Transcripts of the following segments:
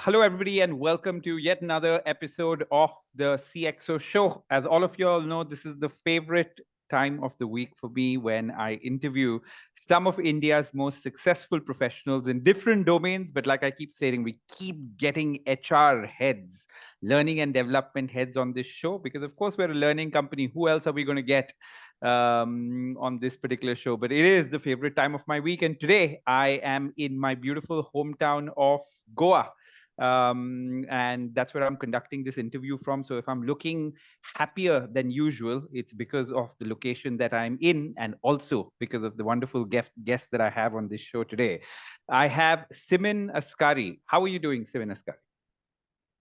Hello, everybody, and welcome to yet another episode of the CXO Show. As all of you all know, this is the favorite time of the week for me when I interview some of India's most successful professionals in different domains. But like I keep stating, we keep getting HR heads, learning and development heads on this show because, of course, we're a learning company. Who else are we going to get on this particular show? But it is the favorite time of my week. And today I am in my beautiful hometown of Goa. And that's where I'm conducting this interview from. So if I'm looking happier than usual, it's because of the location that I'm in and also because of the wonderful guest that I have on this show today. I have Simin Askari. How are you doing, Simin Askari?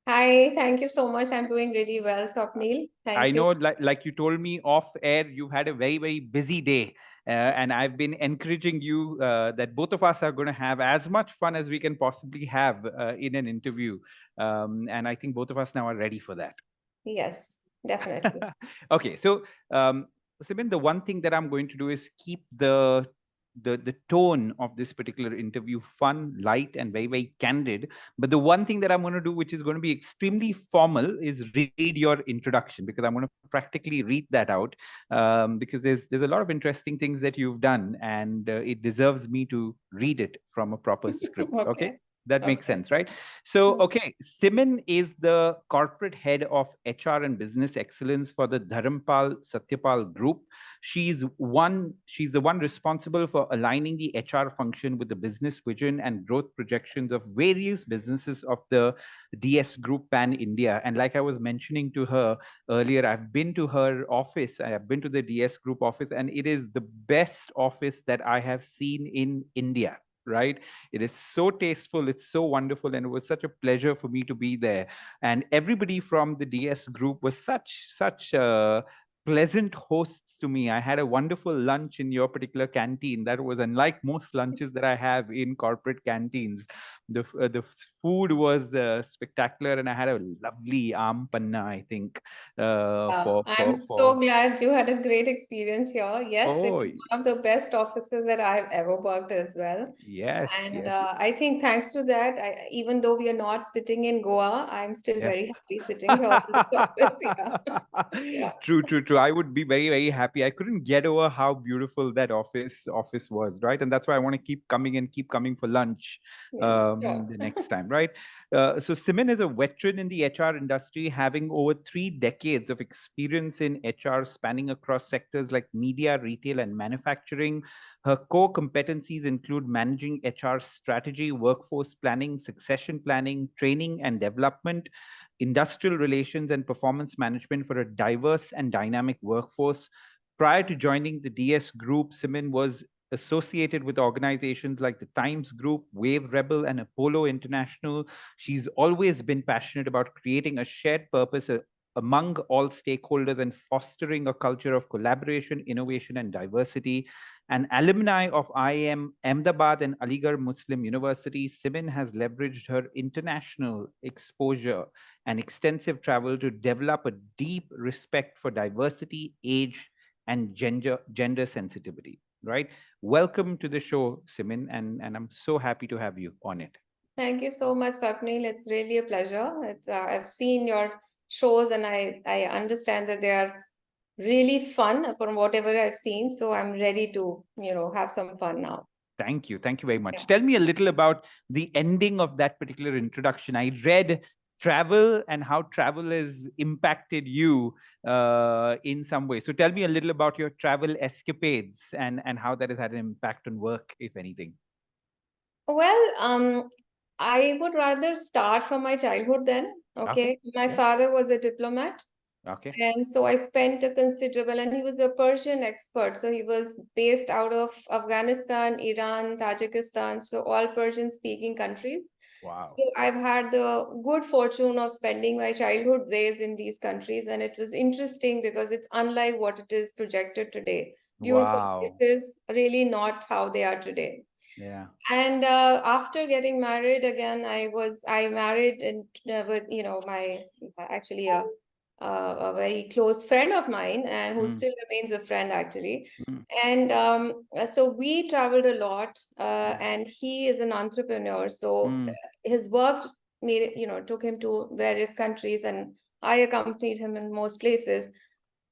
Hi, thank you so much. I'm doing really well, Swapnil. I Thank you. know, like you told me off air, you've had a very, very busy day. And I've been encouraging you that both of us are going to have as much fun as we can possibly have in an interview. And I think both of us now are ready for that. Yes, definitely. Okay, so Simin, the one thing that I'm going to do is keep the tone of this particular interview fun, light, and very, very candid. But the one thing that I'm going to do, which is going to be extremely formal, is read your introduction, because I'm going to practically read that out, because there's a lot of interesting things that you've done, and it deserves me to read it from a proper script. Okay. Okay. That makes Okay. sense, right? So, okay, Simin is the corporate head of HR and business excellence for the Dharampal Satyapal Group. She's the one responsible for aligning the HR function with the business vision and growth projections of various businesses of the DS Group Pan India. And like I was mentioning to her earlier, I've been to her office. I have been to the DS Group office, and it is the best office that I have seen in India. Right? It is so tasteful, it's so wonderful, and it was such a pleasure for me to be there. And everybody from the DS Group was such pleasant hosts to me. I had a wonderful lunch in your particular canteen. That was unlike most lunches that I have in corporate canteens. The food was spectacular, and I had a lovely panna, I think, I'm for. so glad you had a great experience here. Yes, it Oh, is one of the best offices that I've ever worked as well. yes, And yes. I think thanks to that, even though we are not sitting in Goa, I'm still Yeah. very happy sitting here in this office. Yeah. Yeah. True, true, true. I would be very, very happy. I couldn't get over how beautiful that office was, right? And that's why I want to keep coming and keep coming for lunch Yes, sure. the next time, right? So Simin is a veteran in the HR industry, having over 3 decades of experience in HR, spanning across sectors like media, retail, and manufacturing. Her core competencies include managing HR strategy, workforce planning, succession planning, training and development, industrial relations, and performance management for a diverse and dynamic workforce. Prior to joining the DS Group, Simin was associated with organizations like the Times Group, Wave Rebel, and Apollo International. She's always been passionate about creating a shared purpose among all stakeholders and fostering a culture of collaboration, innovation, and diversity. An alumni of IIM Ahmedabad and Aligarh Muslim University, Simin has leveraged her international exposure and extensive travel to develop a deep respect for diversity, age, and gender sensitivity. Right? Welcome to the show, Simin, and I'm so happy to have you on it. Thank you so much, Swapnil. It's really a pleasure. I've seen your shows and I understand that they are really fun from whatever I've seen. So I'm ready to, have some fun now. Thank you. Thank you very much. Yeah. Tell me a little about the ending of that particular introduction. I read travel and how travel has impacted you in some way. So tell me a little about your travel escapades and how that has had an impact on work, if anything. Well, I would rather start from my childhood then. Okay. Okay. My Yeah. father was a diplomat. Okay. And so I spent a considerable, and he was a Persian expert. So he was based out of Afghanistan, Iran, Tajikistan, so all Persian speaking countries. Wow. So I've had the good fortune of spending my childhood days in these countries. And it was interesting because it's unlike what it is projected today. Beautiful Wow. places, really not how they are today. Yeah. And after getting married again, I married and with my actually a very close friend of mine, and who Mm, still remains a friend actually. mm, And so we traveled a lot, mm, and he is an entrepreneur. So mm, his work took him to various countries, and I accompanied him in most places.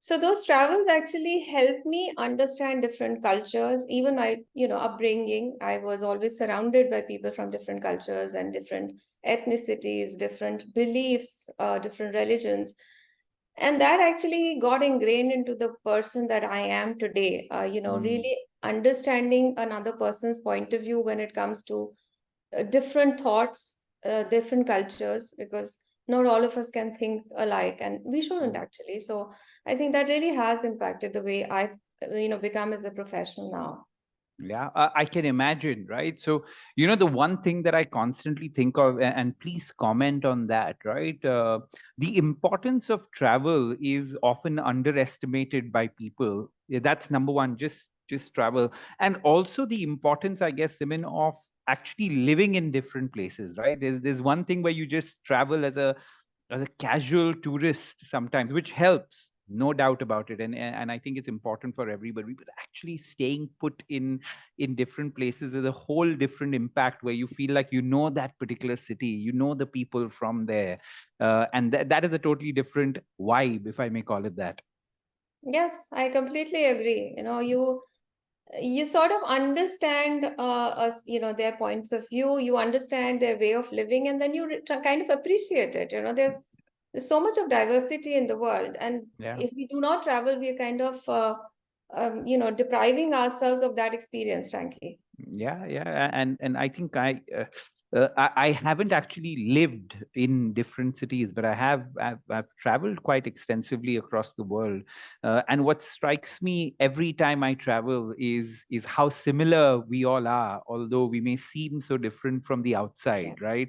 So those travels actually helped me understand different cultures, even my, upbringing. I was always surrounded by people from different cultures and different ethnicities, different beliefs, different religions. And that actually got ingrained into the person that I am today. Mm, Really understanding another person's point of view when it comes to different thoughts, different cultures, because not all of us can think alike, and we shouldn't mm. actually. So I think that really has impacted the way I've, become as a professional now. Yeah, I can imagine, right? So, the one thing that I constantly think of, and please comment on that, right? The importance of travel is often underestimated by people. Yeah, that's number one, just travel. And also the importance, I guess, Simin, of actually living in different places, right? There's one thing where you just travel as a casual tourist sometimes, which helps, no doubt about it. And I think it's important for everybody, but actually staying put in different places is a whole different impact, where you feel like that particular city, the people from there, and that is a totally different vibe, if I may call it that. Yes, I completely agree. You sort of understand their points of view, you understand their way of living, and then you kind of appreciate it. There's so much of diversity in the world, and Yeah. if we do not travel, we are kind of depriving ourselves of that experience, frankly. Yeah, and I think I haven't actually lived in different cities, but I've traveled quite extensively across the world. And what strikes me every time I travel is how similar we all are, although we may seem so different from the Yeah, outside, right?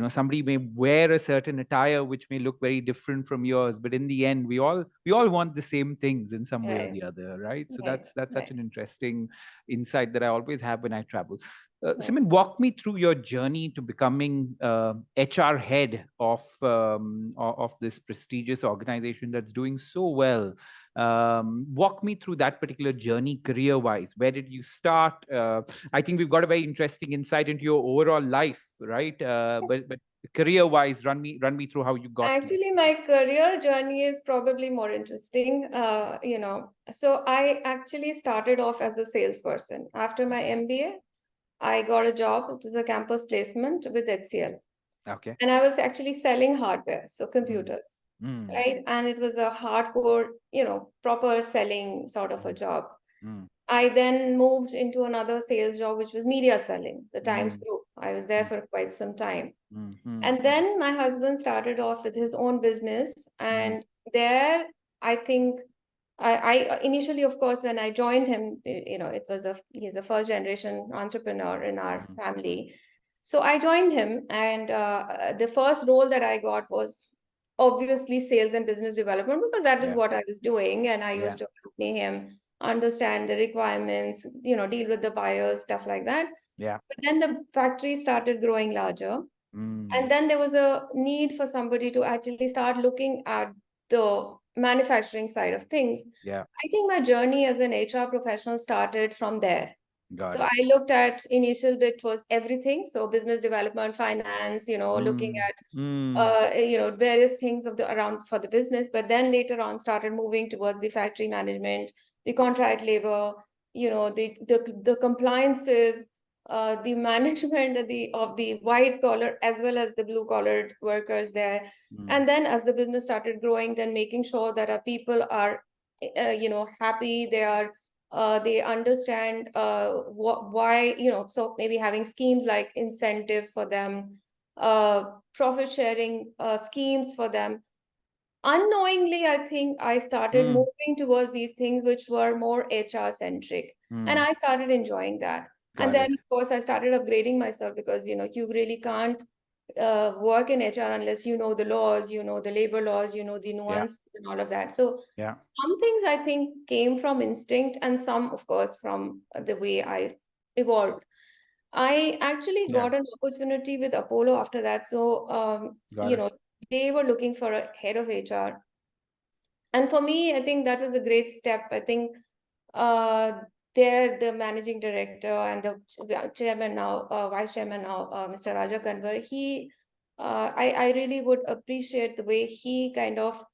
Somebody may wear a certain attire which may look very different from yours, but in the end, we all want the same things in some way or right, the other, right? So right, that's such right, an interesting insight that I always have when I travel. right. Simon, walk me through your journey to becoming HR head of this prestigious organization that's doing so well. Walk me through that particular journey, career-wise. Where did you start? I think we've got a very interesting insight into your overall life, right? But career-wise, run me through how you got to. Actually, my career journey is probably more interesting. So I actually started off as a salesperson. After my MBA, I got a job. It was a campus placement with HCL. Okay. And I was actually selling hardware, so Mm, computers, mm, right? And it was a hardcore, proper selling sort of a job. mm, I then moved into another sales job, which was media selling, the Times mm, Group. I was there mm, for quite some time. mm, mm, And then my husband started off with his own business. mm, And there, I think I initially, of course, when I joined him, he's a first generation entrepreneur in our mm. family. So I joined him, and the first role that I got was obviously sales and business development, because that is Yeah, what I was doing. And I yeah, used to accompany him, understand the requirements, deal with the buyers, stuff like that. yeah. But then the factory started growing larger. Mm, And then there was a need for somebody to actually start looking at the manufacturing side of things. yeah, I think my journey as an HR professional started from there. got So it. I looked at initial bit was everything. So business development, finance, looking Mm, at mm, various things of the around for the business. But then later on started moving towards the factory management, the contract labor, the compliances, the management of the white collar as well as the blue collared workers there. mm, And then as the business started growing, then making sure that our people are happy, they understand why, so maybe having schemes like incentives for them, profit sharing schemes for them. Unknowingly, I think I started mm, moving towards these things which were more HR centric, and mm. I started enjoying that. And Got then, it. of course, I started upgrading myself, because you really can't work in HR unless you know the laws, the labor laws, the Yeah, nuance and all of that. So yeah, some things I think came from instinct, and some, of course, from the way I evolved. I actually yeah. got an opportunity with Apollo after that. So, Got it. they were looking for a head of HR. And for me, I think that was a great step. I think uh, there, the managing director and the chairman now, vice chairman now, Mr. Raja Kanwar, he I really would appreciate the way he kind of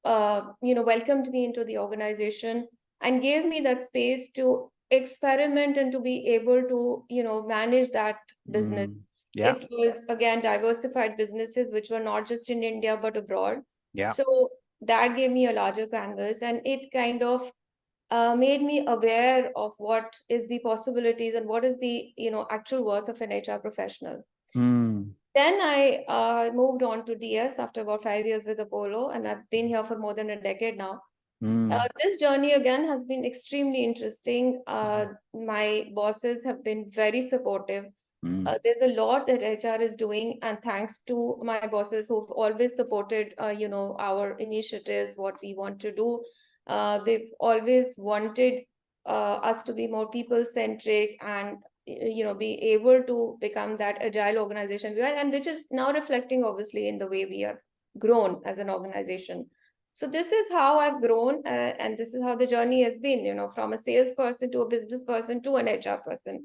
welcomed me into the organization and gave me that space to experiment and to be able to, manage that business. Yeah. It was again diversified businesses which were not just in India but abroad. Yeah. So that gave me a larger canvas, and it kind of made me aware of what is the possibilities and what is the actual worth of an HR professional. Mm. Then I moved on to DS after about 5 years with Apollo, and I've been here for more than a decade now. Mm. This journey again has been extremely interesting. My bosses have been very supportive. Mm. There's a lot that HR is doing, and thanks to my bosses who've always supported, our initiatives, what we want to do. They've always wanted us to be more people-centric and be able to become that agile organization we are, and which is now reflecting obviously in the way we have grown as an organization. So this is how I've grown, and this is how the journey has been, from a salesperson to a business person to an HR person.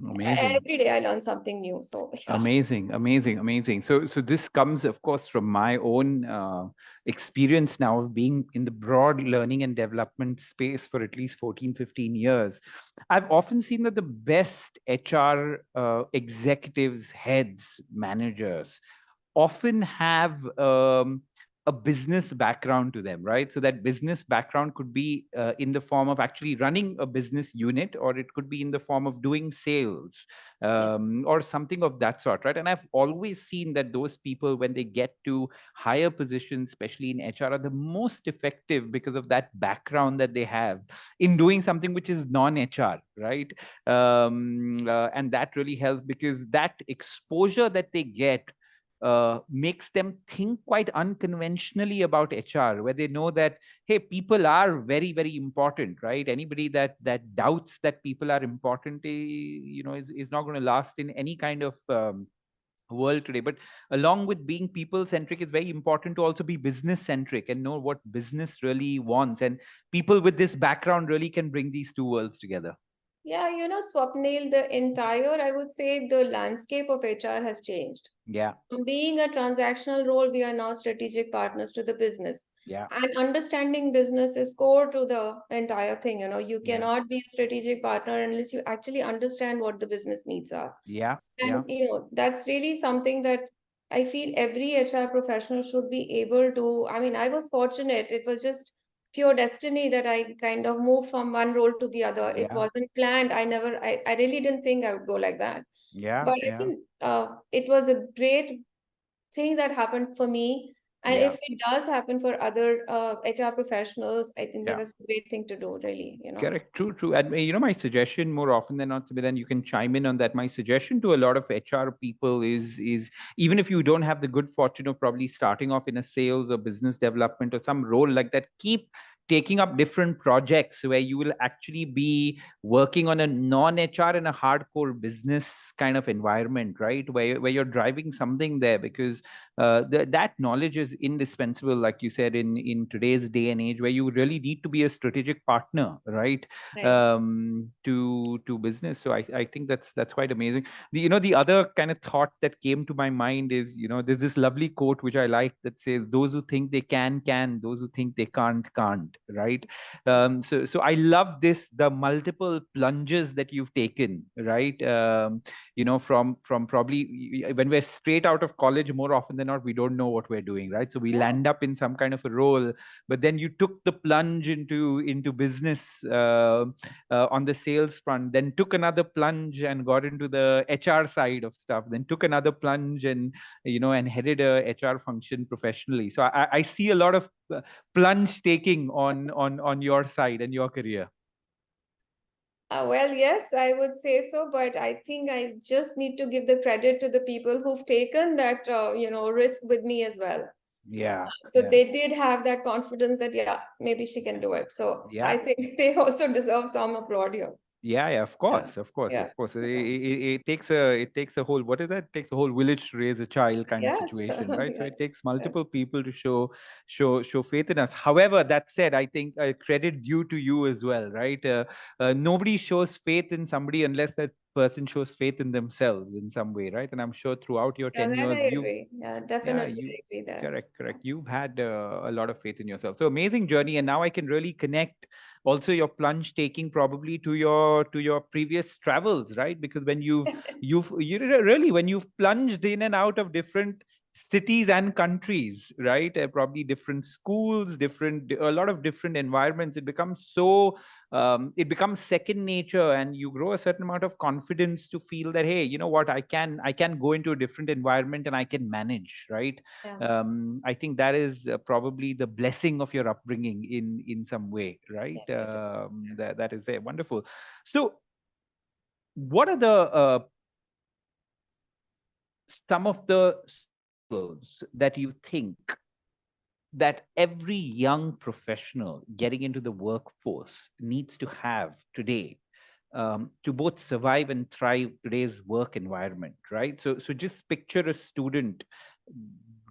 Amazing. Every day I learn something new. So yeah. Amazing, amazing, amazing. So this comes, of course, from my own experience now of being in the broad learning and development space for at least 14, 15 years. I've often seen that the best HR executives, heads, managers often have a business background to them, right? So that business background could be in the form of actually running a business unit, or it could be in the form of doing sales, Yeah. or something of that sort, right? And I've always seen that those people, when they get to higher positions, especially in HR, are the most effective because of that background that they have in doing something which is non-HR, right? And that really helps because that exposure that they get makes them think quite unconventionally about HR, where they know that, hey, people are very, very important, right? Anybody that doubts that people are important, is not going to last in any kind of world today. But along with being people centric, it's very important to also be business centric and know what business really wants. And people with this background really can bring these two worlds together. Yeah, Swapnil, the entire, I would say, the landscape of HR has changed. Yeah. From being a transactional role, we are now strategic partners to the business. Yeah. And understanding business is core to the entire thing. You Yeah. cannot be a strategic partner unless you actually understand what the business needs are. Yeah. Yeah. And that's really something that I feel every HR professional should be able to. I mean, I was fortunate. It was just pure destiny that I kind of moved from one role to the other. It Yeah. wasn't planned. I really didn't think I would go like that. Yeah. But I Yeah. think it was a great thing that happened for me. And Yeah. if it does happen for other HR professionals, I think that Yeah. is a great thing to do, really. Correct. True. True. And my suggestion, more often than not, then you can chime in on that. My suggestion to a lot of HR people is even if you don't have the good fortune of probably starting off in a sales or business development or some role like that, keep taking up different projects where you will actually be working on a non-HR and a hardcore business kind of environment, right? Where you're driving something there, because that knowledge is indispensable, like you said, in today's day and age, where you really need to be a strategic partner, right? Right. To business. So I think that's quite amazing. The other kind of thought that came to my mind is, there's this lovely quote which I like that says, those who think they can, those who think they can't, right? So I love this, the multiple plunges that you've taken, right? From probably when we're straight out of college, more often than not, we don't know what we're doing, right? So we Yeah. land up in some kind of a role, but then you took the plunge into business, on the sales front, then took another plunge and got into the HR side of stuff, then took another plunge and headed a HR function professionally. So I see a lot of plunge taking on your side and your career. Well, yes, I would say so, but I think I just need to give the credit to the people who've taken that, risk with me as well. Yeah. So Yeah. they did have that confidence that, yeah, maybe she can do it. So I Yeah. think they also deserve some applaud here. Yeah, yeah, of Yeah. course, of course, Yeah. of course. It takes a whole, what is that? It takes a whole village to raise a child kind of Yes. situation, right? So it Yes. takes multiple people to show faith in us. However, that said, I think credit due to you as well, right? Nobody shows faith in somebody unless that person shows faith in themselves in some way, right? And I'm sure throughout your Yeah, that I tenures, you agree. Yeah, yeah, definitely you I agree there. correct, correct. You've had a lot of faith in yourself. So amazing journey, and now I can really connect also your plunge taking probably to your previous travels, right? Because when really when you've plunged in and out of different cities and countries, right? Probably different schools, different a lot of different environments. It becomes so it becomes second nature, and you grow a certain amount of confidence to feel that, hey, you know what, I can go into a different environment and I can manage, right? Yeah, I think that is probably the blessing of your upbringing in some way, right? yes, it is. That is wonderful. So what are the some of the skills that you think that every young professional getting into the workforce needs to have today, to both survive and thrive today's work environment, right? So just picture a student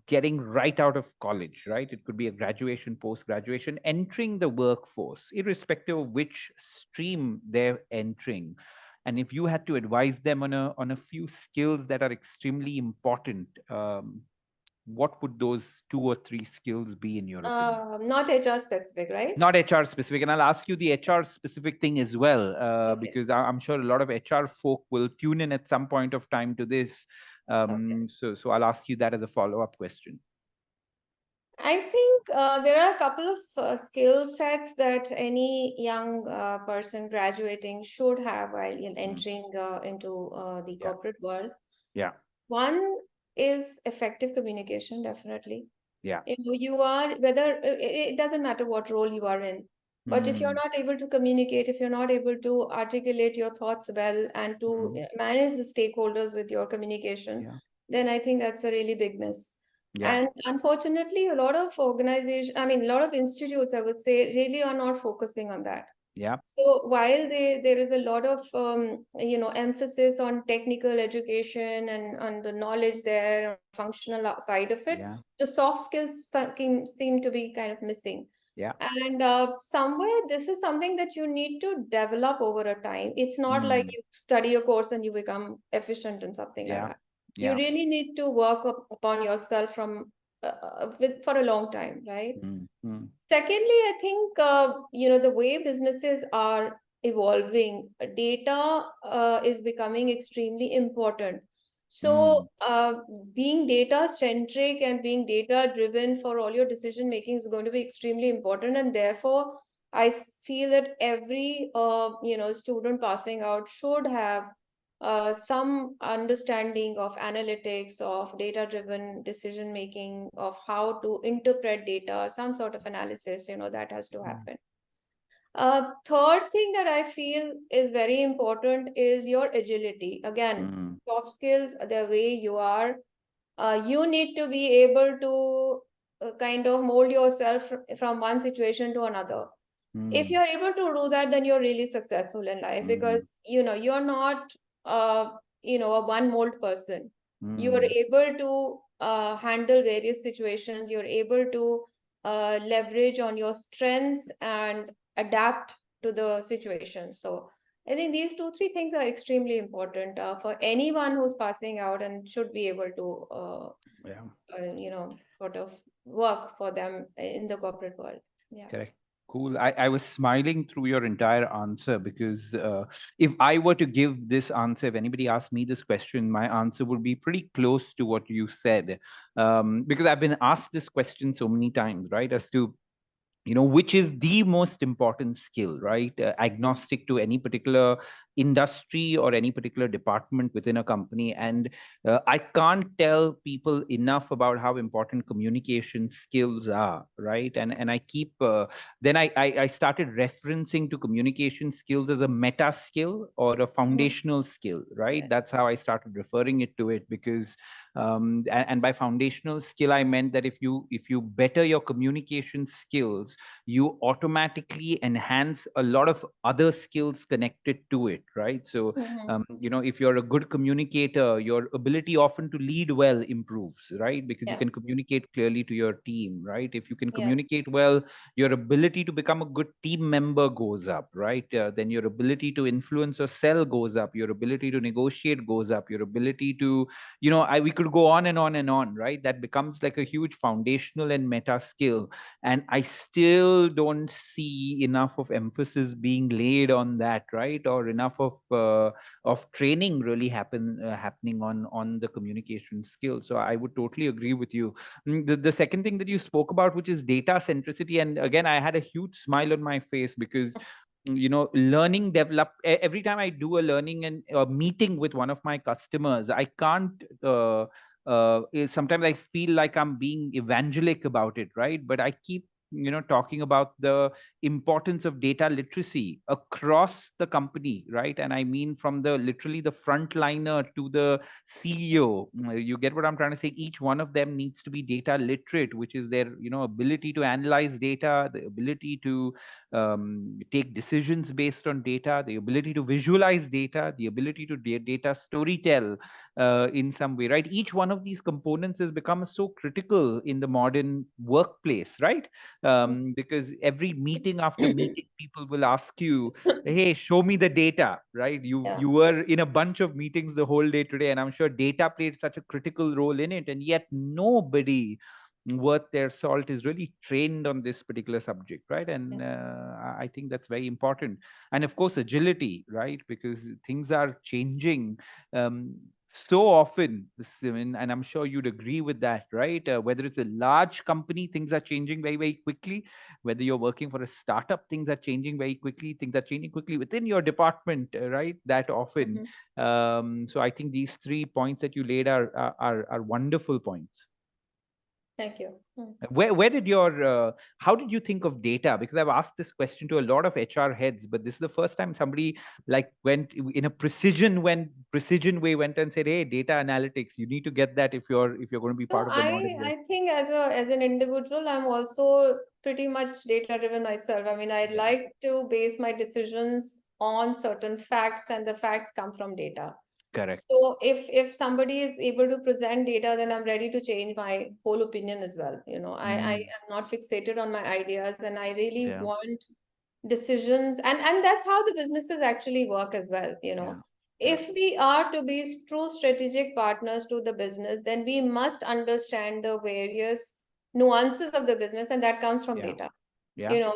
getting right out of college, right? It could be a graduation, post graduation, entering the workforce, irrespective of which stream they're entering. And if you had to advise them on a few skills that are extremely important, what would those 2 or 3 skills be in your opinion? Not HR specific, right? Not HR specific, and I'll ask you the HR specific thing as well, Okay, because I'm sure a lot of HR folk will tune in at some point of time to this. okay. So I'll ask you that as a follow up question. I think there are a couple of skill sets that any young person graduating should have while Mm. entering into the Yeah, corporate world. yeah, One is effective communication, definitely. yeah. You are, whether it doesn't matter what role you are in, but if you're Mm, not able to communicate, if you're not able to articulate your thoughts well and to mm, manage the stakeholders with your communication, yeah, then I think that's a really big miss. yeah, And unfortunately, a lot of organizations, I mean, a lot of institutes, I would say, really are not focusing on that. yeah, So while there is a lot of emphasis on technical education and on the knowledge there, functional side of it, yeah, the soft skills seem to be kind of missing. yeah. And somewhere this is something that you need to develop over a time. It's not like Mm, you study a course and you become efficient in something like yeah, that. You yeah. really need to work upon yourself from for a long time, right? Mm, mm, Secondly, I think the way businesses are evolving, data is becoming extremely important. So, mm, being data centric and being data driven for all your decision making is going to be extremely important, and therefore, feel that every student passing out should have some understanding of analytics, of data driven decision making, of how to interpret data, some sort of analysis, that has to mm, happen. Third thing that I feel is very important is your agility. Again, mm, soft skills, the way you are, you need to be able to kind of mold yourself from one situation to another. If mm, you're able to do that, then you're really successful in life, mm, because you're not a one mold person. You are mm, able to handle various situations. You're able to leverage on your strengths and adapt to the situation. So I think these 2 3 things are extremely important for anyone who's passing out and should be able to yeah. sort of work for them in the corporate world. Yeah. Correct. Cool. I was smiling through your entire answer because if I were to give this answer, if anybody asked me this question, my answer would be pretty close to what you said. Because I've been asked this question so many times, right? As to which is the most important skill, right? Agnostic to any particular industry or any particular department within a company. And I can't tell people enough about how important communication skills are, right? And I keep then I started referencing to communication skills as a meta skill or a Mhm. foundational skill, right? Yeah. That's how I started referring it to it, because and by foundational skill I meant that if you better your communication skills, you automatically enhance a lot of other skills connected to it, right? So Mm-hmm. if you're a good communicator, your ability often to lead well improves, right? Because you Yeah. can communicate clearly to your team, right? If you can Yeah. communicate well, your ability to become a good team member goes up, right? Then your ability to influence or sell goes up, your ability to negotiate goes up, your ability to, we could go on and on and on, right? That becomes like a huge foundational and meta skill. And I still don't see enough of emphasis being laid on that, right? Or enough of training really happening on the communication skill. So I would totally agree with you. The second thing that you spoke about, which is data centricity, and again, I had a huge smile on my face because learning develop every time I do a learning and a meeting with one of my customers, I can't sometimes I feel like I'm being evangelic about it, right? But I keep talking about the importance of data literacy across the company, right? And I mean from the literally the frontliner to the CEO. You get what I'm trying to say? Each one of them needs to be data literate, which is their ability to analyze data, the ability to take decisions based on data, the ability to visualize data, the ability to data storytell in some way, right? Each one of these components has become so critical in the modern workplace, right? Because every meeting after meeting, people will ask you, hey, show me the data, right? you Yeah. you were in a bunch of meetings the whole day today, and I'm sure data played such a critical role in it, and yet nobody worth their salt is really trained on this particular subject, right? And I think that's very important. And of course, agility, right? Because things are changing so often, Simon, and I'm sure you'd agree with that, right? Whether it's a large company, things are changing very, very quickly. Whether you're working for a startup, things are changing very quickly. Things are changing quickly within your department, right? That often. Mm-hmm. So I think these 3 points that you laid are wonderful points. Thank you. Mm. Where did your how did you think of data? Because I've asked this question to a lot of HR heads, but this is the first time somebody like went in a precision way, went and said, hey, data analytics, you need to get that if you're going to be So part of the modern I world. think as an individual, I'm also pretty much data driven myself. I mean, I Yeah, like to base my decisions on certain facts, and the facts come from data. correct. So if somebody is able to present data, then I'm ready to change my whole opinion as well. I Mm, am not fixated on my ideas, and I really yeah, want decisions, and that's how the businesses actually work as well. yeah, yeah. If we are to be true strategic partners to the business, then we must understand the various nuances of the business, and that comes from Yeah, data. yeah. you know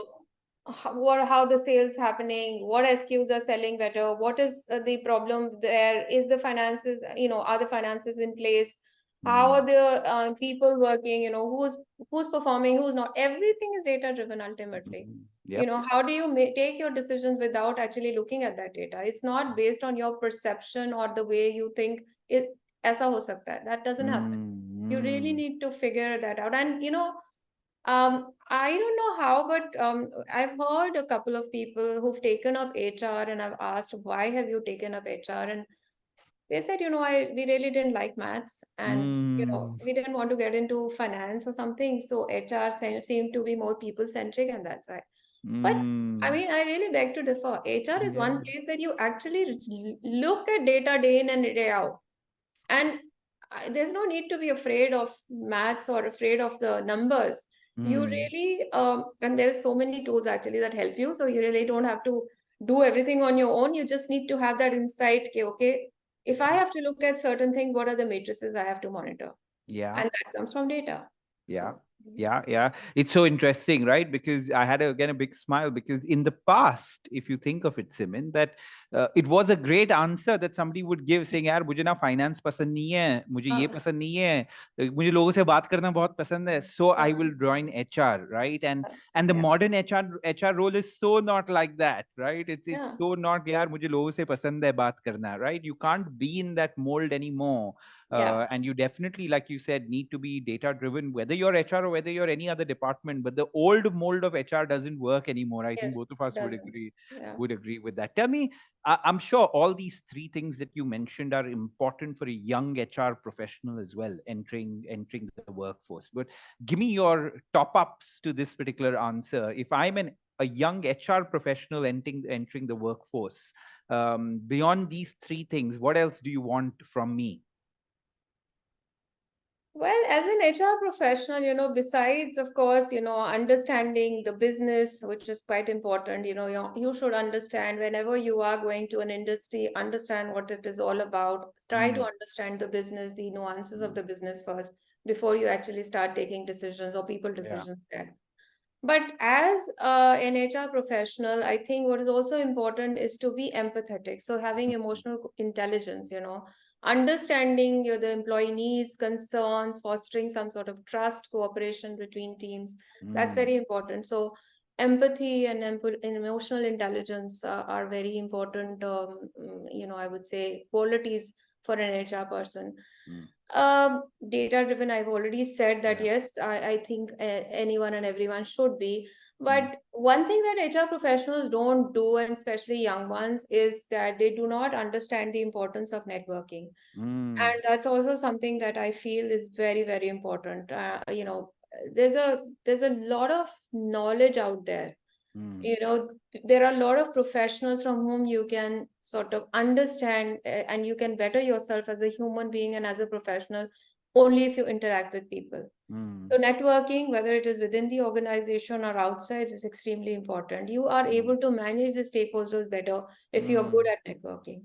how the sales happening, what SKUs are selling better, what is the problem there, is the finances, are the finances in place, how Mm, are the people working, who's performing, who's not. Everything is data driven ultimately. yep. How do you take your decisions without actually looking at that data? It's not based on your perception or the way you think it aisa ho sakta hai. That doesn't happen. Mm, You really mm, need to figure that out. And I don't know how, but I've heard a couple of people who've taken up HR, and I've asked, why have you taken up HR? And they said, we really didn't like maths, and mm, we didn't want to get into finance or something. So HR seemed to be more people centric, and that's why. But I mm, mean, I really beg to differ. HR is one yeah. place where you actually look at data day in and day out. And there's no need to be afraid of maths or afraid of the numbers. You Mm, really, and there's so many tools actually that help you. So you really don't have to do everything on your own. You just need to have that insight. Okay, if I have to look at certain things, what are the matrices I have to monitor? yeah. And that comes from data. Yeah. So, Yeah. It's so interesting, right? Because I had again a big smile because in the past, if you think of it, Simin, that it was a great answer that somebody would give saying, यार मुझे ना finance पसंद नहीं है, मुझे ये uh, पसंद नहीं है, मुझे लोगों से बात करना बहुत पसंद है, so I uh, will join HR, right? And the yeah, modern HR role is so not like that, right? It's yeah, so not यार मुझे लोगों से पसंद है बात करना, right? You can't be in that mold anymore. yeah, And you definitely, like you said, need to be data driven, whether you're HR or whether you're any other department. But the old mold of HR doesn't work anymore. I think yes, both of it us would doesn't. agree Yeah. with that. Tell me, I'm sure all these 3 things that you mentioned are important for a young HR professional as well, entering the workforce. But give me your top ups to this particular answer. If I'm an a young HR professional entering the workforce? Beyond these three things, what else do you want from me? Well, as an HR professional, besides, of course, understanding the business, which is quite important, you should understand whenever you are going to an industry, understand what it is all about. Try to Mm, understand the business, the nuances of mm, the business first before you actually start taking decisions or people yeah. decisions there. But as an HR professional, I think what is also important is to be empathetic. So having Mm, emotional intelligence, understanding the employee needs, concerns, fostering some sort of trust, cooperation between teams. That's mm, very important. So empathy and emotional intelligence are very important, I would say qualities for an HR person. mm, Data driven, I've already said that yeah. yes, I think anyone and everyone should be. Mm, But one thing that HR professionals don't do, and especially young ones, is that they do not understand the importance of networking. mm, And that's also something that I feel is very, very important. There's a lot of knowledge out there. mm, you know there are a lot of professionals from whom you can sort of understand, and you can better yourself as a human being and as a professional only if you interact with people. mm, So networking, whether it is within the organization or outside, is extremely important. You are mm, able to manage the stakeholders better if you are good mm, at networking.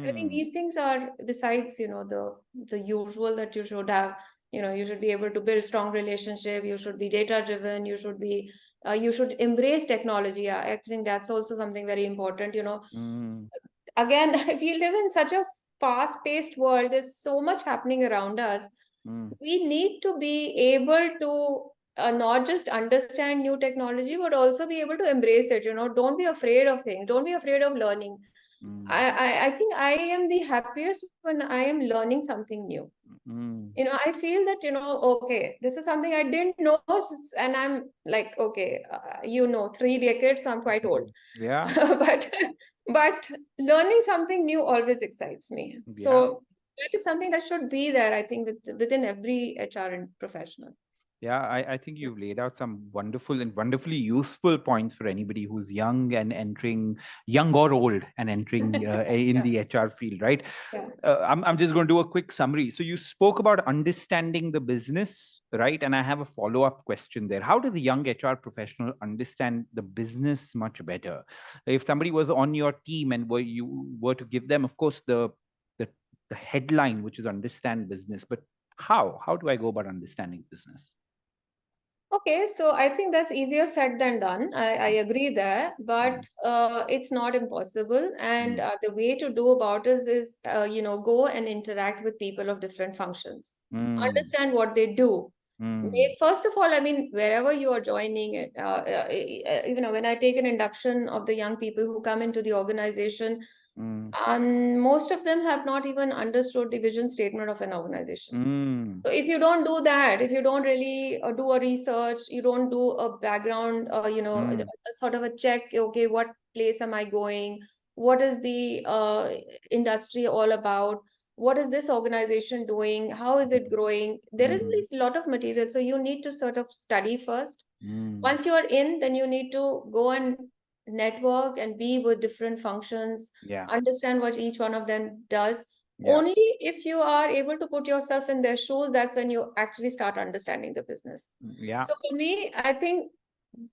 I think mm, these things are, besides the usual that you should have. You should be able to build strong relationship. You should be data driven. You should embrace technology. I think that's also something very important. mm, Again, if we live in such a fast paced world, there's so much happening around us. mm, We need to be able to not just understand new technology, but also be able to embrace it. Don't be afraid of things. Don't be afraid of learning. mm, I think I am the happiest when I am learning something new. mm. I feel that, okay, this is something I didn't know, and I'm like, okay, 3 decades, so I'm quite old. Yeah, but but learning something new always excites me. yeah. So that is something that should be there, I think, within every HR and professional. Yeah, I think you've laid out some wonderful and wonderfully useful points for anybody who's young and entering, young or old, and entering in Yeah, the HR field, right? yeah. I'm just going to do a quick summary. So you spoke about understanding the business, right? And I have a follow-up question there. How does the young HR professional understand the business much better? If somebody was on your team and you were to give them, of course, the the headline, which is understand business, but how do I go about understanding business? Okay, so I think that's easier said than done. I agree there, but Mm, it's not impossible. And mm, the way to do about it is, go and interact with people of different functions. mm, Understand what they do. mm, First of all, I mean, wherever you are joining it, when I take an induction of the young people who come into the organization, mm, most of them have not even understood the vision statement of an organization. mm, So if you don't do that, if you don't really do a research, you don't do a background, mm, a sort of a check, okay, what place am I going? What is the industry all about? What is this organization doing? How is it growing? There mm, is a lot of material. So you need to sort of study first. mm. Once you are in, then you need to go and network and be with different functions, Yeah, understand what each one of them does. yeah, Only if you are able to put yourself in their shoes, that's when you actually start understanding the business. yeah. So for me, I think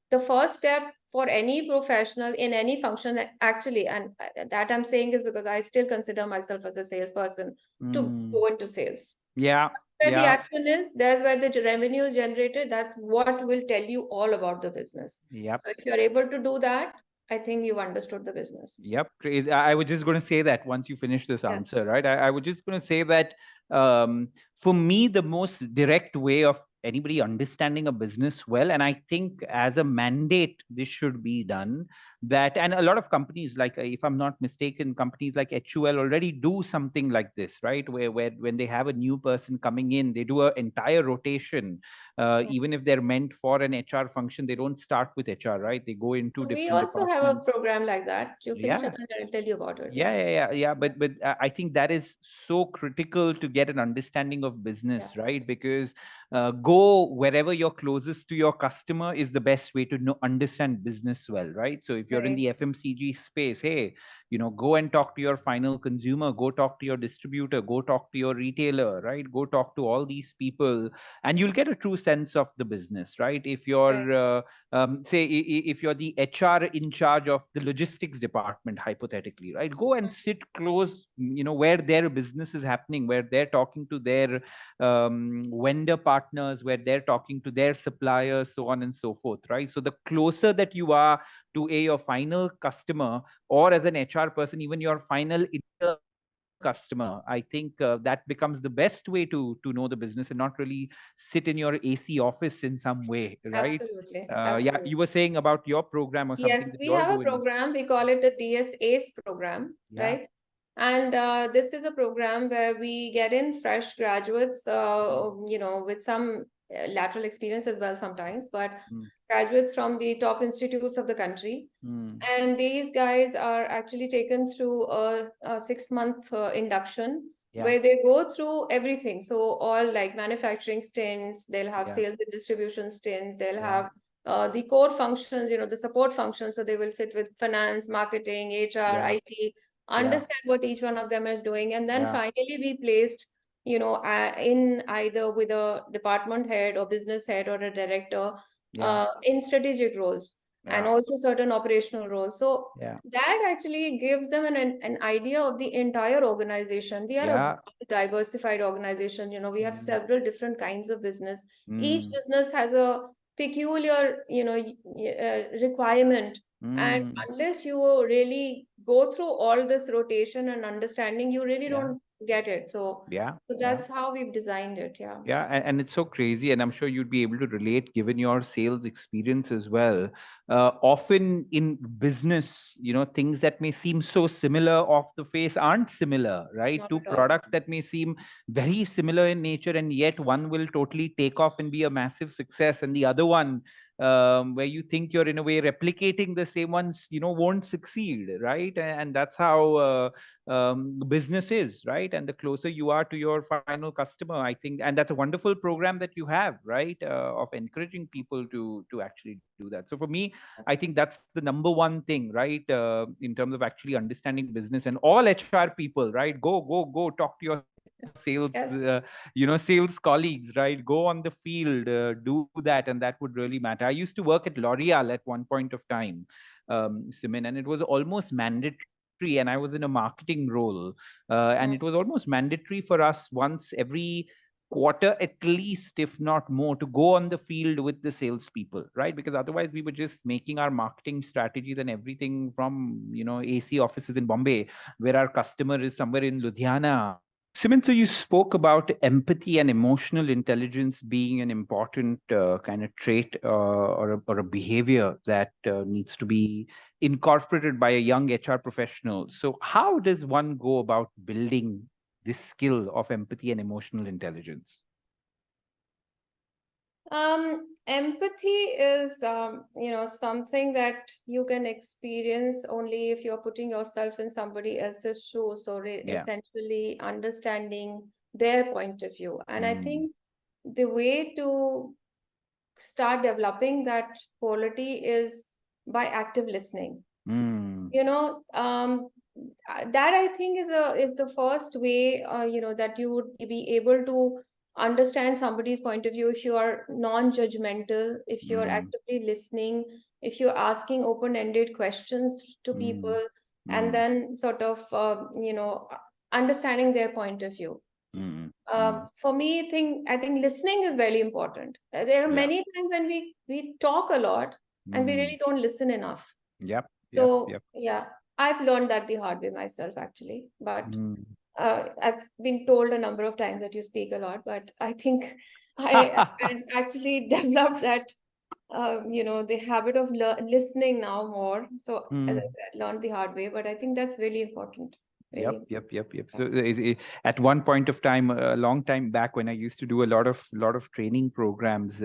the first step for any professional in any function, actually, and that I'm saying is because I still consider myself as a salesperson, to Mm, go into sales. yeah, Where the yeah, action is, there's where the revenue is generated. That's what will tell you all about the business. yep. So if you're able to do that, I think you've understood the business. Yep. I was just going to say that once you finish this Yeah. answer, right? I was just going to say that for me, the most direct way of anybody understanding a business well, and I think as a mandate, this should be done. That, and a lot of companies, like if I'm not mistaken, companies like HUL already do something like this, right? Where when they have a new person coming in, they do an entire rotation. Even if they're meant for an HR function, they don't start with HR, right? They go into So we different also have a departments. program like that. You finish Yeah, it and I'll tell you about it. yeah, Yeah. yeah, yeah, yeah. Yeah. But I think that is so critical to get an understanding of Yeah. business, right? Because go wherever you're closest to your customer is the best way to understand business well, right? So if you're in Right. the FMCG space, hey, go and talk to your final consumer, go talk to your distributor, go talk to your retailer, right? Go talk to all these people, and you'll get a true sense of the business, right? If Right. you're say if you're the HR in charge of the logistics department, hypothetically, right, go and sit close, where their business is happening, where they're talking to their vendor partners, where they're talking to their suppliers, so on and so forth, right? So the closer that you are to your final customer, or as an HR person, even your final customer, I think that becomes the best way to know the business, and not really sit in your AC office in some way, right? Absolutely. Yeah, Absolutely. you were saying about your program or something Yes, that we you're have a doing. program. We call it the DSACE program, Yeah. right? And this is a program where we get in fresh graduates, with some lateral experience as well sometimes, but Mm, graduates from the top institutes of the country. mm, And these guys are actually taken through a 6 month induction yeah, where they go through everything. So all like manufacturing stints, they'll have yeah, sales and distribution stints, they'll yeah, have the core functions, the support functions. So they will sit with finance, marketing, HR, yeah, IT, yeah, understand what each one of them is doing, and then yeah, finally be placed, in either with a department head or business head or a director, yeah, in strategic roles and yeah, also certain operational roles. So yeah, that actually gives them an idea of the entire organization. We are a yeah. diversified organization. We have Mm, several different kinds of business. Each mm, business has a peculiar, requirement. And mm, unless you really go through all this rotation and understanding, you really yeah, don't get it. So, yeah, so yeah. that's how we've designed it. Yeah. Yeah, and it's so crazy, and I'm sure you'd be able to relate given your sales experience as well. Often in business, things that may seem so similar off the face aren't similar, right? Not Two at all. products that may seem very similar in nature, and yet one will totally take off and be a massive success, and the other one, where you think you're in a way replicating the same ones, won't succeed, right? And that's how business is, right? And the closer you are to your final customer, I think, and that's a wonderful program that you have, right, of encouraging people to actually do that. So for me, I think that's the number one thing, right, in terms of actually understanding business. And all HR people, right, go talk to your sales Yes. sales colleagues, right? Go on the field, do that, and that would really matter. I used to work at L'Oreal at one point of time, Simin, and it was almost mandatory, and I was in a marketing role, and it was Mm. almost mandatory for us once every quarter at least, if not more, to go on the field with the salespeople, right? Because otherwise we were just making our marketing strategies and everything from AC offices in Bombay, where our customer is somewhere in Ludhiana. Simin, so you spoke about empathy and emotional intelligence being an important kind of trait, or a behavior that needs to be incorporated by a young HR professional. So, how does one go about building this skill of empathy and emotional intelligence? Empathy is, something that you can experience only if you're putting yourself in somebody else's shoes. So Yeah. essentially understanding their point of view. And I Mm, think the way to start developing that quality is by active listening. mm, you know um that I think is the first way, that you would be able to understand somebody's point of view if you are non-judgmental, if you're mm, actively listening, if you're asking open-ended questions to mm, people, and mm, then sort of understanding their point of view. mm, mm. For me, I think listening is very important. There are Yeah. many times when we talk a lot and we Mm, really don't listen enough. yep. Yep. So Yep. yeah, I've learned that the hard way myself actually. But Mm. I've been told a number of times that you speak a lot, but I think I actually developed that the habit of listening now more. So as I Mm. said, learned the hard way, but I think that's really important. Yep, Really. yep, yep, yep. Yeah. So at one point of time, a long time back, when I used to do a lot of training programs,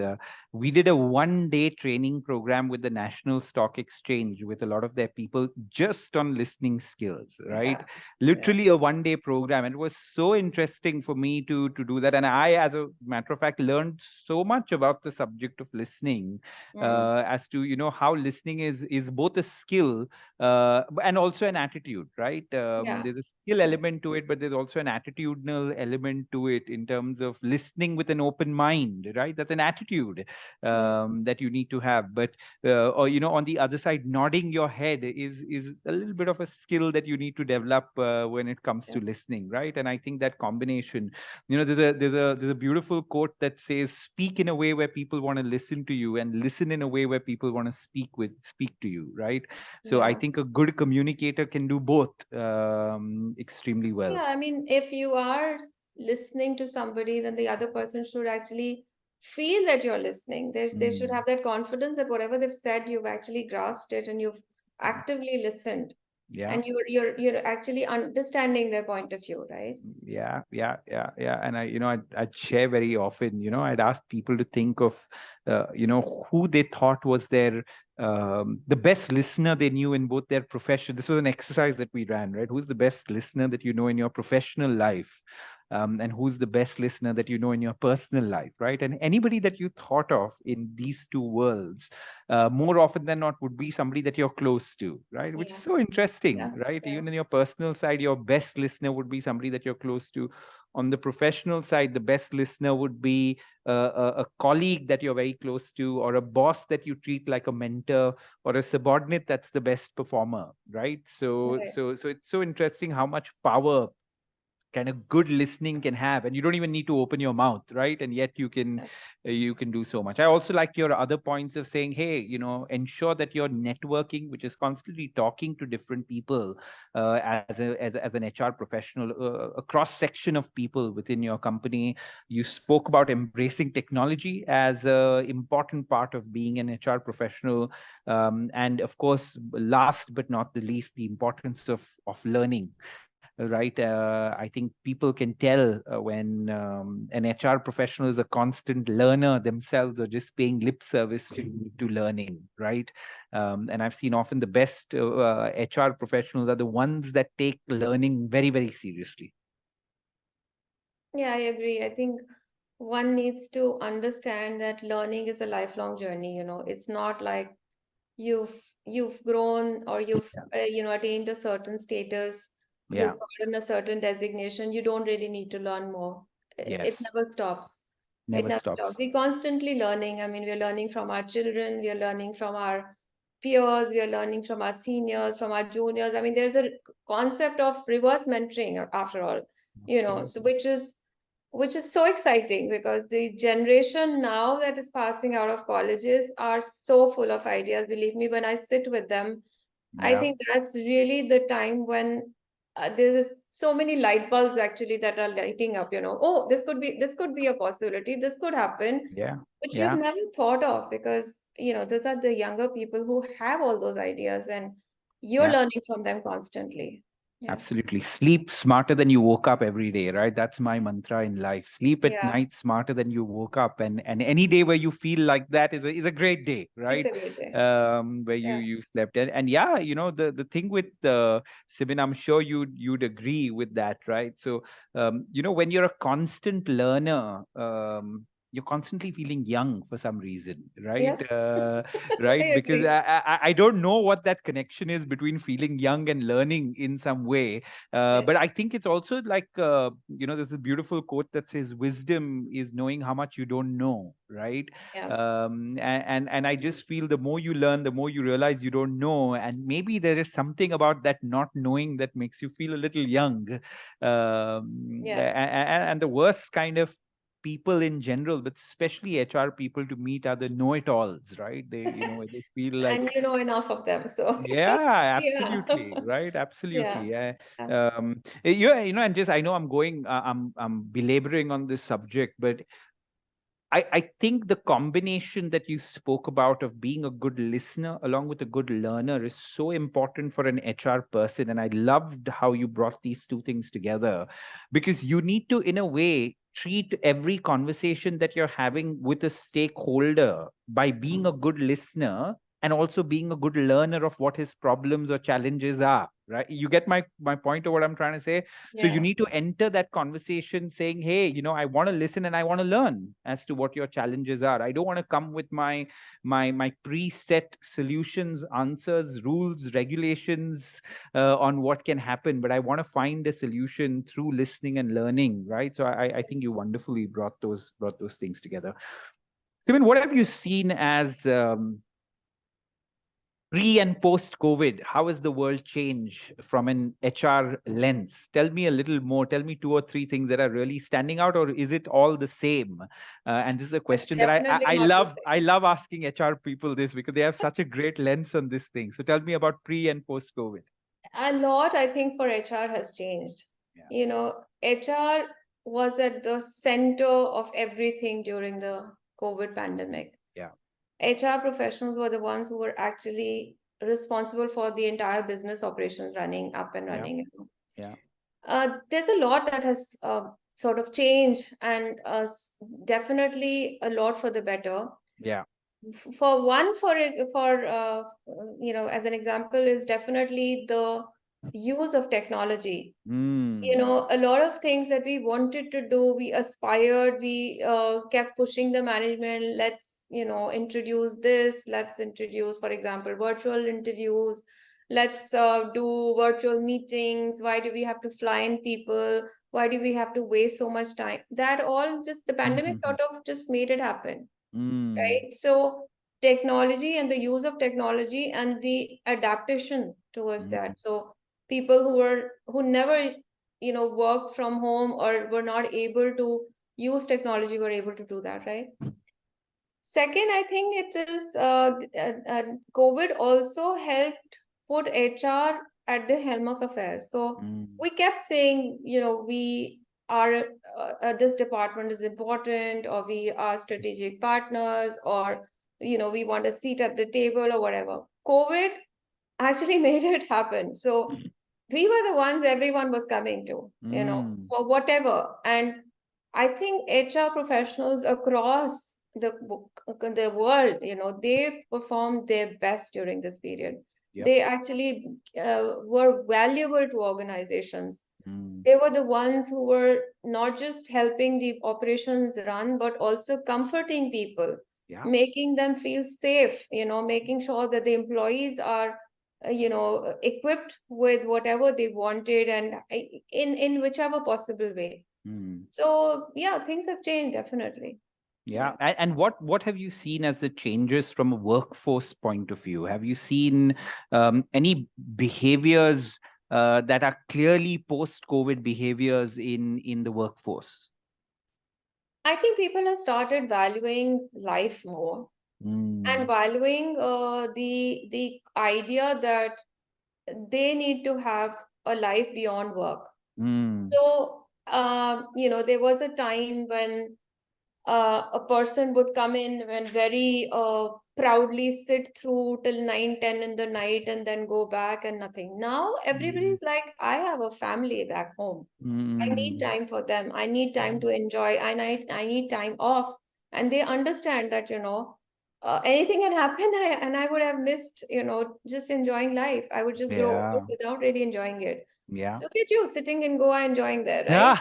we did a 1 day training program with the National Stock Exchange with a lot of their people just on listening skills, right? Yeah. Yeah. Literally a 1 day program, and it was so interesting for me to do that. And I, as a matter of fact, learned so much about the subject of listening, Mm. as to how listening is both a skill and also an attitude, right? Yeah. There's a skill Yeah. element to it, but there's also an attitudinal element to it in terms of listening with an open mind, right? That's an attitude Mm. that you need to have. But or on the other side, nodding your head is a little bit of a skill that you need to develop when it comes Yeah. to listening, right? And I think that combination, there's a beautiful quote that says, "Speak in a way where people want to listen to you, and listen in a way where people want to speak to you," right? So I Yeah. think a good communicator can do both extremely well. Yeah, I mean, if you are listening to somebody, then the other person should actually feel that you're listening. They should Mm, have that confidence that whatever they've said, you've actually grasped it and you've mm, actively listened, yeah. and you're actually understanding their point of view, right? Yeah, yeah, yeah, yeah. And I'd share very often, I'd ask people to think of, who they thought was the best listener they knew in both their profession. This was an exercise that we ran, right? Who's the best listener that you know in your professional life? And who's the best listener that you know in your personal life, right? And anybody that you thought of in these two worlds, more often than not, would be somebody that you're close to, right? Which is Yeah. so interesting, Yeah. right? Yeah. Even in your personal side, your best listener would be somebody that you're close to. On the professional side, the best listener would be a colleague that you're very close to, or a boss that you treat like a mentor, or a subordinate that's the best performer, right? Right. So it's so interesting how much power kind of good listening can have, and you don't even need to open your mouth, right? And yet Yeah. you can do so much. I also like your other points of saying, hey, ensure that you're networking, which is constantly talking to different people, as an HR professional, a cross section of people within your company. You spoke about embracing technology as a important part of being an HR professional, and of course, last but not the least, the importance of learning, right? I think people can tell when an HR professional is a constant learner themselves, or just paying lip service to learning, right? And I've seen often the best HR professionals are the ones that take learning very, very seriously. Yeah, I agree. I think one needs to understand that learning is a lifelong journey, It's not like you've you've grown or you've Yeah. attained a certain status, Yeah. you've gotten a certain designation, you don't really need to learn more. It Yes. never stops. It Never never stops. stops. We're constantly learning. I mean, we're learning from our children, we are learning from our peers, we are learning from our seniors, from our juniors. I mean, there's a concept of reverse mentoring after all, so Absolutely. which is so exciting because the generation now that is passing out of colleges are so full of ideas. Believe me, when I sit with them, I Yeah. think that's really the time when there's so many light bulbs actually that are lighting up. Oh, this could be a possibility. This could happen, Yeah. which you've Yeah. never thought of because those are the younger people who have all those ideas, and you're Yeah. learning from them constantly. Yeah. Absolutely. Sleep smarter than you woke up every day, right? That's my mantra in life. Sleep at Yeah, night smarter than you woke up. And any day where you feel like that is a great day, it's right? a great day. Where you Yeah. you slept. And yeah, the thing with Simin, I'm sure you'd agree with that, right? So when you're a constant learner, you're constantly feeling young for some reason, right? Yes, I Right? Because agree. I don't know what that connection is between feeling young and learning in some way. Right. But I think it's also like, there's a beautiful quote that says, wisdom is knowing how much you don't know, right? Yeah. And I just feel the more you learn, the more you realize you don't know. And maybe there is something about that not knowing that makes you feel a little young. Yeah. And the worst kind of people in general, but especially HR people to meet are the know-it-alls, right? They feel And like, you know enough of them, so yeah, yeah. absolutely, right, Yeah. absolutely. Yeah. Yeah. And just I know I'm going, I'm belaboring on this subject, but I think the combination that you spoke about of being a good listener along with a good learner is so important for an HR person. And I loved how you brought these two things together, because you need to, in a way, treat every conversation that you're having with a stakeholder by being a good listener and also being a good learner of what his problems or challenges are. Right? You get my point of what I'm trying to say. So you Yeah. need to enter that conversation saying, hey, I want to listen and I want to learn as to what your challenges are. I don't want to come with my preset solutions, answers, rules, regulations on what can happen, but I want to find a solution through listening and learning, right? So I think you wonderfully brought those things together. Simon, what have you seen as pre and post COVID? How has the world changed from an HR lens? Tell me a little more. Tell me two or three things that are really standing out, or is it all the same? And this is a question that I, Definitely I not the love. I same. love asking HR people this because they have such a great lens on this thing. So tell me about pre and post COVID. A lot, I think, for HR has changed. Yeah, HR was at the center of everything during the COVID pandemic. yeah, HR professionals were the ones who were actually responsible for the entire business operations running up and yeah, running. yeah, There's a lot that has sort of changed, and definitely a lot for the better. yeah. For one, for as an example, is definitely the use of technology. Mm, A lot of things that we wanted to do, we aspired, we kept pushing the management. Let's introduce this, let's introduce, for example, virtual interviews. Let's do virtual meetings. Why do we have to fly in people? Why do we have to waste so much time? That all, just the pandemic sort of just made it happen, mm, right? So technology and the use of technology and the adaptation towards mm. that. So people who never worked from home or were not able to use technology were able to do that, right? Second, I think it is COVID also helped put HR at the helm of affairs. So Mm, we kept saying, we are this department is important, or we are strategic partners, or we want a seat at the table or whatever. COVID actually made it happen. So we were the ones everyone was coming to, mm, for whatever. And I think HR professionals across the world, they performed their best during this period. yep. They actually were valuable to organizations. Mm, They were the ones who were not just helping the operations run, but also comforting people, yeah. making them feel safe, making sure that the employees are equipped with whatever they wanted, and in whichever possible way. Mm. So yeah, things have changed definitely. Yeah. Yeah. And what have you seen as the changes from a workforce point of view? Have you seen any behaviors that are clearly post-COVID behaviors in the workforce? I think people have started valuing life more, and Mm, valuing the idea that they need to have a life beyond work. mm, So there was a time when a person would come in and very proudly sit through till 9, 10 in the night and then go back and nothing. Now mm, everybody's like, I have a family back home. I need mm, time for them. I need time to enjoy. I need time off. And they understand that, anything can happen, and I would have missed, just enjoying life. I would just grow old yeah. without really enjoying it. Yeah. Look at you sitting in Goa enjoying there, right? Yeah.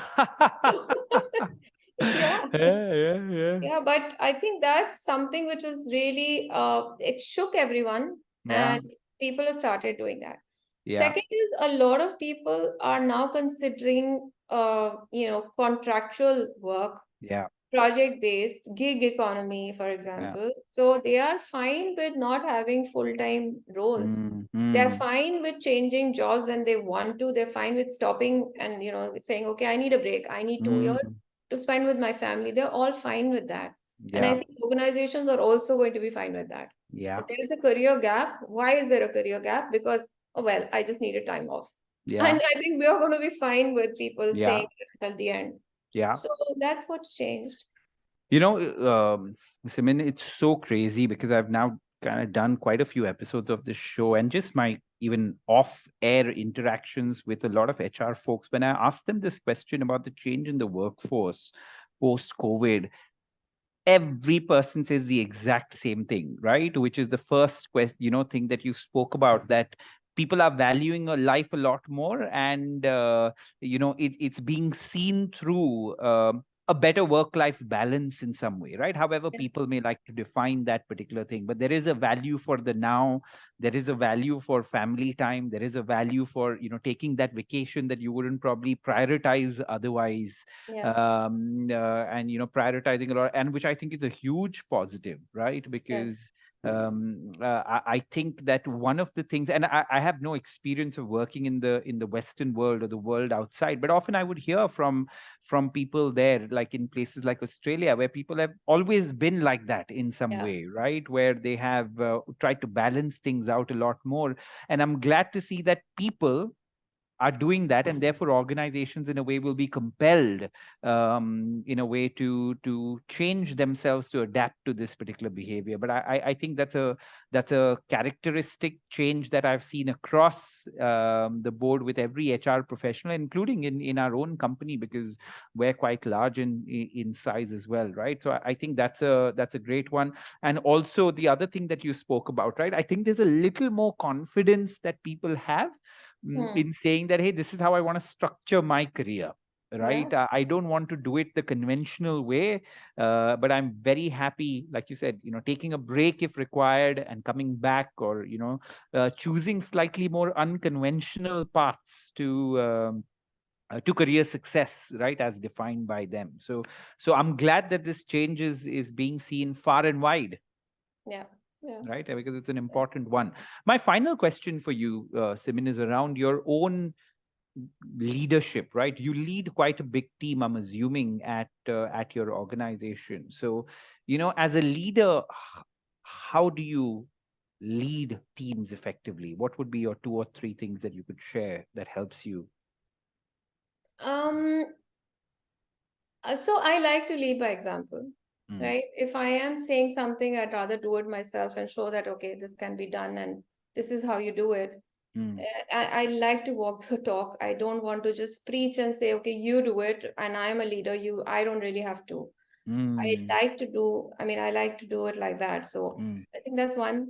Yeah. Yeah, yeah, yeah. Yeah, but I think that's something which is really it shook everyone, Yeah. and people have started doing that. Yeah. Second is, a lot of people are now considering contractual work, Yeah. project based, gig economy, for Yeah. example. So they are fine with not having full-time roles. Mm, They're mm, fine with changing jobs when they want to. They're fine with stopping and saying, okay, I need a break. I need 2 years mm. to spend with my family. They're all fine with that. And I Yeah. think organizations are also going to be fine with that. Yeah. If there is a career gap, why is there a career gap? Because, oh, well, I just needed time off. Yeah. And I think we are going to be fine with people Yeah. saying that at the end. Yeah. So that's what's changed. You know, Simin, it's so crazy because I've now kind of done quite a few episodes of this show, and just my even off-air interactions with a lot of HR folks. When I ask them this question about the change in the workforce post-COVID, every person says the exact same thing, right? Which is the first question, thing that you spoke about, that people are valuing a life a lot more, and it's being seen through a better work-life balance in some way, right? However, Yeah. people may like to define that particular thing, but there is a value for the now. There is a value for family time. There is a value for taking that vacation that you wouldn't probably prioritize otherwise, Yeah. and prioritizing a lot, and which I think is a huge positive, right? Yes. Because I think that one of the things, and I have no experience of working in the Western world or the world outside, but often I would hear from people there, like in places like Australia, where people have always been like that in some Yeah. way, right? Where they have tried to balance things out a lot more, and I'm glad to see that people are doing that, and therefore organizations in a way will be compelled, in a way, to change themselves to adapt to this particular behavior. But I think that's a characteristic change that I've seen across the board with every HR professional, including in our own company, because we're quite large in size as well, right? So I think that's a great one. And also the other thing that you spoke about, right? I think there's a little more confidence that people have, Hmm. in saying that, hey, this is how I want to structure my career, Yeah. right? I don't want to do it the conventional way, but I'm very happy, like you said, taking a break if required and coming back, or choosing slightly more unconventional paths to career success, right, as defined by them. So I'm glad that this change is being seen far and wide, Yeah. Yeah. right? Because it's an important one. My final question for you, Simin, is around your own leadership, right? You lead quite a big team, I'm assuming, at your organization. So, as a leader, how do you lead teams effectively? What would be your two or three things that you could share that helps you? Um, so I like to lead by example, Mm, right? If I am saying something, I'd rather do it myself and show that, okay, this can be done and this is how you do it. mm, I like to walk the talk. I don't want to just preach and say, okay, you do it, and I'm a leader. I don't really have to. mm, I like to do it like that. So mm, I think that's one.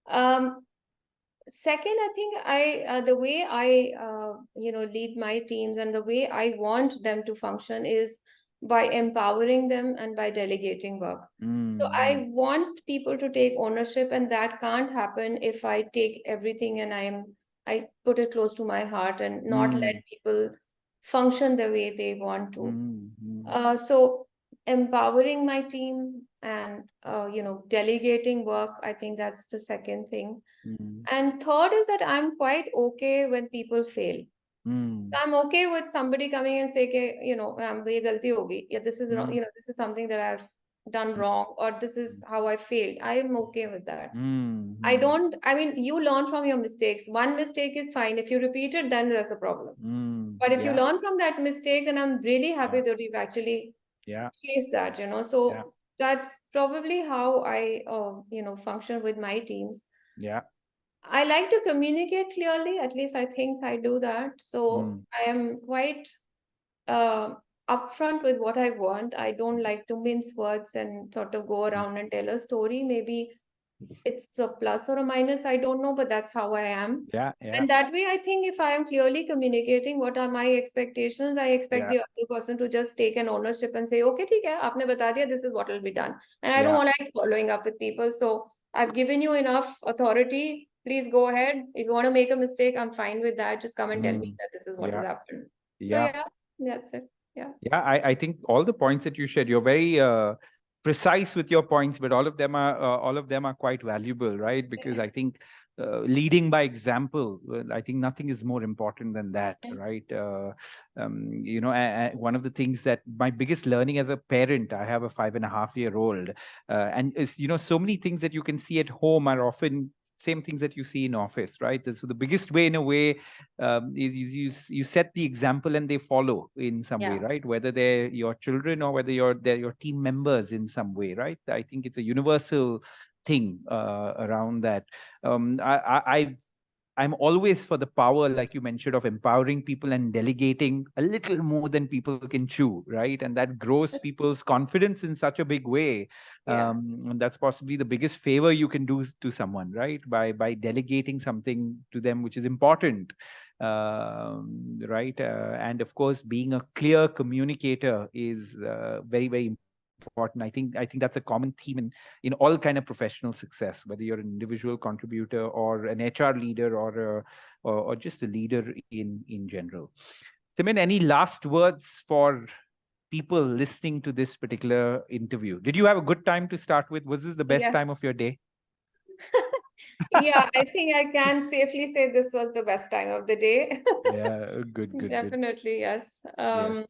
Um, Second, I think the way I lead my teams and the way I want them to function is by empowering them and by delegating work. So mm, I want people to take ownership, and that can't happen if I take everything and I put it close to my heart and not let mm, people function the way they want to. mm, mm, So empowering my team and delegating work, I think that's the second thing. mm, And third is that I'm quite okay when people fail. mm, I'm okay with somebody coming and say, "Okay, ये गलती हो गई. Yeah, this is wrong. mm, This is something that I've done wrong, or this is how I failed." I am okay with that. mm, I mm, don't. I mean, you learn from your mistakes. One mistake is fine. If you repeat it, then there's a problem. But if you yeah, learn from that mistake, then I'm really happy yeah, that you've actually yeah, faced that. yeah, So that's probably how I, function with my teams. yeah, I like to communicate clearly. At least I think I do that. So mm, I am quite uh, upfront with what I want. I don't like to mince words and sort of go mm, around and tell a story. Maybe it's a plus or a minus, I don't know, but that's how I am. yeah, yeah, And that way, I think if I am clearly communicating what are my expectations, I expect yeah, the other person to just take an ownership and say, okay, ठीक है, आपने बता दिया, this is what will be done. And I don't yeah, want to like following up with people. So I've given you enough authority. Please go ahead. If you want to make a mistake, I'm fine with that. Just come and tell me mm, that this is what has yeah, happened. So yeah. yeah, that's it. Yeah. Yeah, I think all the points that you shared, you're very precise with your points, but all of them are quite valuable, right? Because I think leading by example, I think nothing is more important than that, Yeah. right? One of the things that my biggest learning as a parent, I have a 5.5-year-old, and is so many things that you can see at home are often same things that you see in office, right? So the biggest way, in a way, is you set the example and they follow in some way, Yeah. right? Whether they're your children or whether they're your team members in some way, right? I think it's a universal thing around that. I'm always for the power, like you mentioned, of empowering people and delegating a little more than people can chew, right? And that grows people's confidence in such a big way. Yeah. And that's possibly the biggest favor you can do to someone, right? By delegating something to them which is important, right? And of course, being a clear communicator is very, very important. I think that's a common theme in all kind of professional success, whether you're an individual contributor or an HR leader or just a leader in general. Simin, any last words for people listening to this particular interview? Did you have a good time to start with? Was this the best Yes. time of your day? Yeah, I think I can safely say this was the best time of the day. Yeah, good. Definitely, yes. Yes.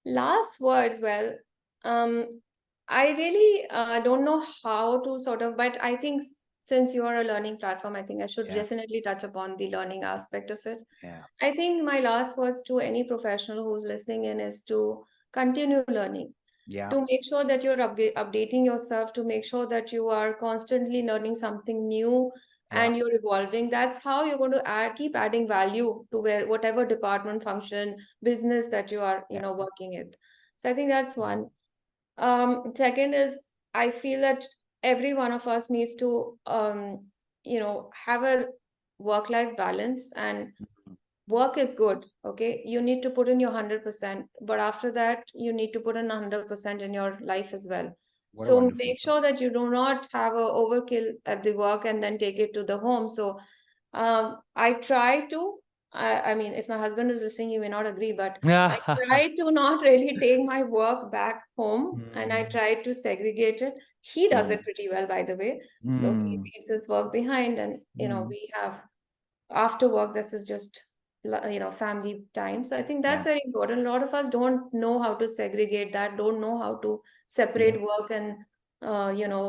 Last words, well, um, I really don't know how to sort of, but I think since you are a learning platform, I think I should Yeah. definitely touch upon the learning aspect of it. Yeah. I think my last words to any professional who's listening in is to continue learning, Yeah. to make sure that you're updating yourself, to make sure that you are constantly learning something new Yeah. and you're evolving. That's how you're going to keep adding value to whatever department, function, business that you are, Yeah. working in. So I think that's one. Second is, I feel that every one of us needs to, have a work-life balance, and Mhm. work is good. Okay, you need to put in your 100%, but after that you need to put in 100% in your life as well. What a So wonderful make thought. sure that you do not have a overkill at the work and then take it to the home. So I try to, I mean, if my husband is listening, he may not agree, but I try to not really take my work back home, and I Mm, try to segregate it. He does mm, it pretty well, by the way. So he mm, leaves his work behind, and mm. we have after work, this is just family time. So I think that's Yeah. very important. A lot of us don't know how to segregate that, don't know how to Yeah. separate work and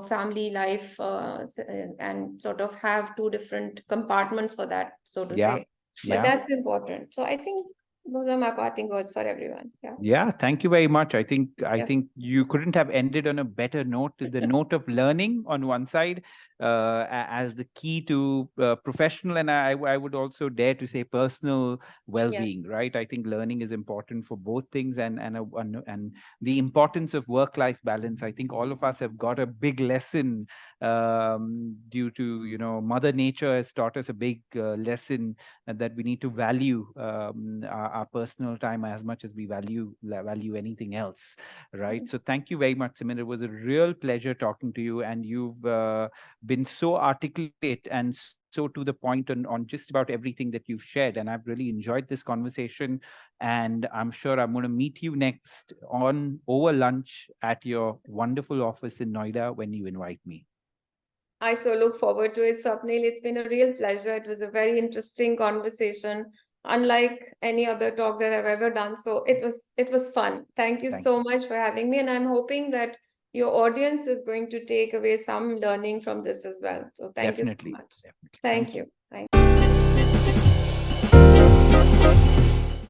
family life, and sort of have two different compartments for that, so to Yeah. say. But Yeah. that's important. So I think those are my parting words for everyone. Yeah. Yeah, thank you very much. I Yeah. think you couldn't have ended on a better note. The note of learning on one side, as the key to professional, and I would also dare to say personal Yes. well-being. Right? I think learning is important for both things, and the importance of work-life balance. I think all of us have got a big lesson due to Mother Nature has taught us a big lesson that we need to value our personal time as much as we value anything else, right? So thank you very much, Simin. It was a real pleasure talking to you, and you've been so articulate and so to the point on just about everything that you've shared, and I've really enjoyed this conversation, and I'm sure I'm going to meet you next on over lunch at your wonderful office in Noida when you invite me. I so look forward to it, Swapnil. It's been a real pleasure. It was a very interesting conversation, unlike any other talk that I've ever done. So it was fun. Thank you Thank so you. much for having me, and I'm hoping that your audience is going to take away some learning from this as well. So thank you so Definitely. much. Definitely. Thank Thank you. you. Thank you.